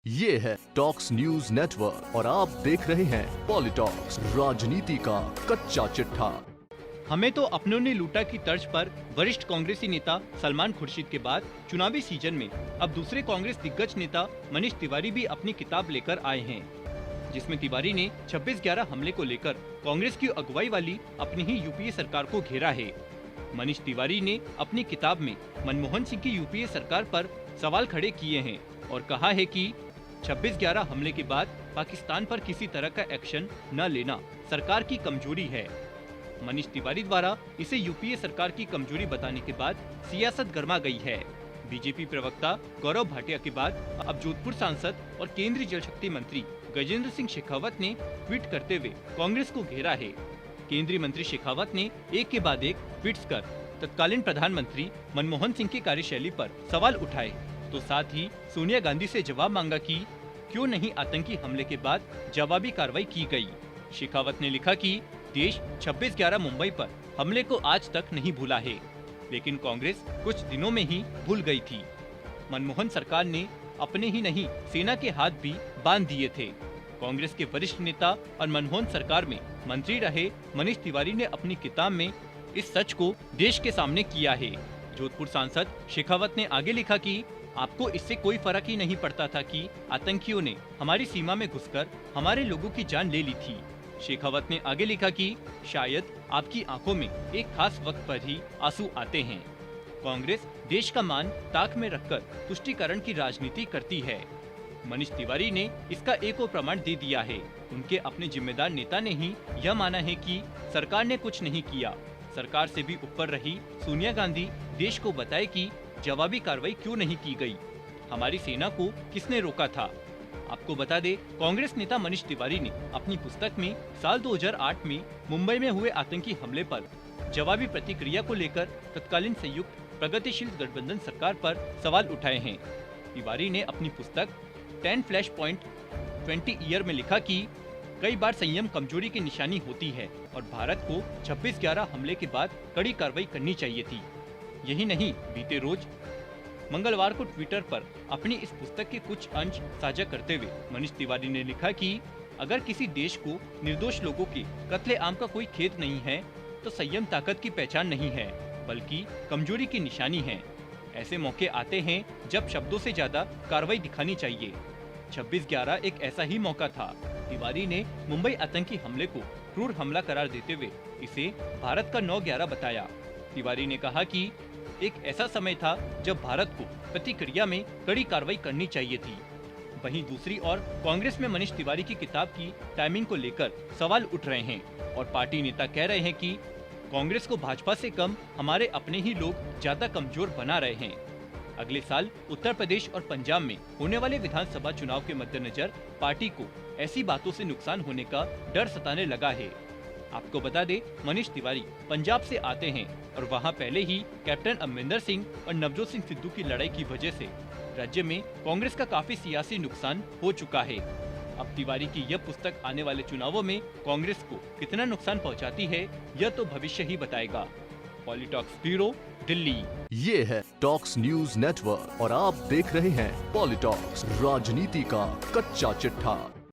ये है talks news network और आप देख रहे हैं पॉलिटॉक्स, राजनीति का कच्चा चिट्ठा। हमें तो अपनों ने लूटा की तर्ज पर वरिष्ठ कांग्रेसी नेता सलमान खुर्शीद के बाद चुनावी सीजन में अब दूसरे कांग्रेस दिग्गज नेता मनीष तिवारी भी अपनी किताब लेकर आए हैं, जिसमें तिवारी ने 26/11 हमले को लेकर कांग्रेस की अगुवाई वाली अपनी ही यूपीए सरकार को घेरा है। मनीष तिवारी ने अपनी किताब में मनमोहन सिंह की यूपीए सरकार पर सवाल खड़े किए हैं और कहा है कि 26/11 हमले के बाद पाकिस्तान पर किसी तरह का एक्शन न लेना सरकार की कमजोरी है। मनीष तिवारी द्वारा इसे यूपीए सरकार की कमजोरी बताने के बाद सियासत गर्मा गई है। बीजेपी प्रवक्ता गौरव भाटिया के बाद अब जोधपुर सांसद और केंद्रीय जल शक्ति मंत्री गजेंद्र सिंह शेखावत ने ट्वीट करते हुए कांग्रेस को घेरा है। केंद्रीय मंत्री शेखावत ने एक के बाद एक ट्वीट्स कर तत्कालीन प्रधानमंत्री मनमोहन सिंह की कार्यशैली पर सवाल उठाए, तो साथ ही सोनिया गांधी से जवाब मांगा कि क्यों नहीं आतंकी हमले के बाद जवाबी कार्रवाई की गई। शेखावत ने लिखा कि देश 26/11 मुंबई पर हमले को आज तक नहीं भूला है, लेकिन कांग्रेस कुछ दिनों में ही भूल गई थी। मनमोहन सरकार ने अपने ही नहीं सेना के हाथ भी बांध दिए थे। कांग्रेस के वरिष्ठ नेता और मनमोहन सरकार में मंत्री रहे मनीष तिवारी ने अपनी किताब में इस सच को देश के सामने किया है। जोधपुर सांसद शेखावत ने आगे लिखा कि आपको इससे कोई फर्क ही नहीं पड़ता था कि आतंकियों ने हमारी सीमा में घुसकर हमारे लोगों की जान ले ली थी। शेखावत ने आगे लिखा कि शायद आपकी आंखों में एक खास वक्त पर ही आंसू आते हैं। कांग्रेस देश का मान ताक में रखकर तुष्टीकरण की राजनीति करती है। मनीष तिवारी ने इसका एक और प्रमाण दे दिया है। उनके अपने जिम्मेदार नेता ने ही यह माना है कि सरकार ने कुछ नहीं किया। सरकार से भी ऊपर रही सोनिया गांधी देश को बताए कि जवाबी कार्रवाई क्यों नहीं की गई, हमारी सेना को किसने रोका था। आपको बता दे, कांग्रेस नेता मनीष तिवारी ने अपनी पुस्तक में साल 2008 में मुंबई में हुए आतंकी हमले पर जवाबी प्रतिक्रिया को लेकर तत्कालीन संयुक्त प्रगतिशील गठबंधन सरकार पर सवाल उठाए हैं। तिवारी ने अपनी पुस्तक 10 फ्लैश पॉइंट 20 ईयर में लिखा कि कई बार संयम कमजोरी की निशानी होती है और भारत को 26/11 हमले के बाद कड़ी कार्रवाई करनी चाहिए थी। यही नहीं, बीते रोज मंगलवार को ट्विटर पर अपनी इस पुस्तक के कुछ अंश साझा करते हुए मनीष तिवारी ने लिखा कि अगर किसी देश को निर्दोष लोगों के कत्लेआम का कोई खेद नहीं है तो संयम ताकत की पहचान नहीं है, बल्कि कमजोरी की निशानी है। ऐसे मौके आते हैं जब शब्दों से ज्यादा कार्रवाई दिखानी चाहिए। 26/11 एक ऐसा ही मौका था। तिवारी ने मुंबई आतंकी हमले को क्रूर हमला करार देते हुए इसे भारत का 9/11 बताया। तिवारी ने कहा कि एक ऐसा समय था जब भारत को प्रतिक्रिया में कड़ी कार्रवाई करनी चाहिए थी। वहीं दूसरी ओर कांग्रेस में मनीष तिवारी की किताब की टाइमिंग को लेकर सवाल उठ रहे हैं और पार्टी नेता कह रहे हैं कि कांग्रेस को भाजपा से कम हमारे अपने ही लोग ज्यादा कमजोर बना रहे हैं। अगले साल उत्तर प्रदेश और पंजाब में होने वाले विधानसभा चुनाव के मद्देनजर पार्टी को ऐसी बातों से नुकसान होने का डर सताने लगा है। आपको बता दे, मनीष तिवारी पंजाब से आते हैं और वहां पहले ही कैप्टन अमरिंदर सिंह और नवजोत सिंह सिद्धू की लड़ाई की वजह से राज्य में कांग्रेस का काफी सियासी नुकसान हो चुका है। अब तिवारी की यह पुस्तक आने वाले चुनावों में कांग्रेस को कितना नुकसान पहुंचाती है, यह तो भविष्य ही बताएगा। पॉलिटॉक्स ब्यूरो, दिल्ली। ये है टॉक्स न्यूज नेटवर्क और आप देख रहे हैं पॉलिटॉक्स, राजनीति का कच्चा चिट्ठा।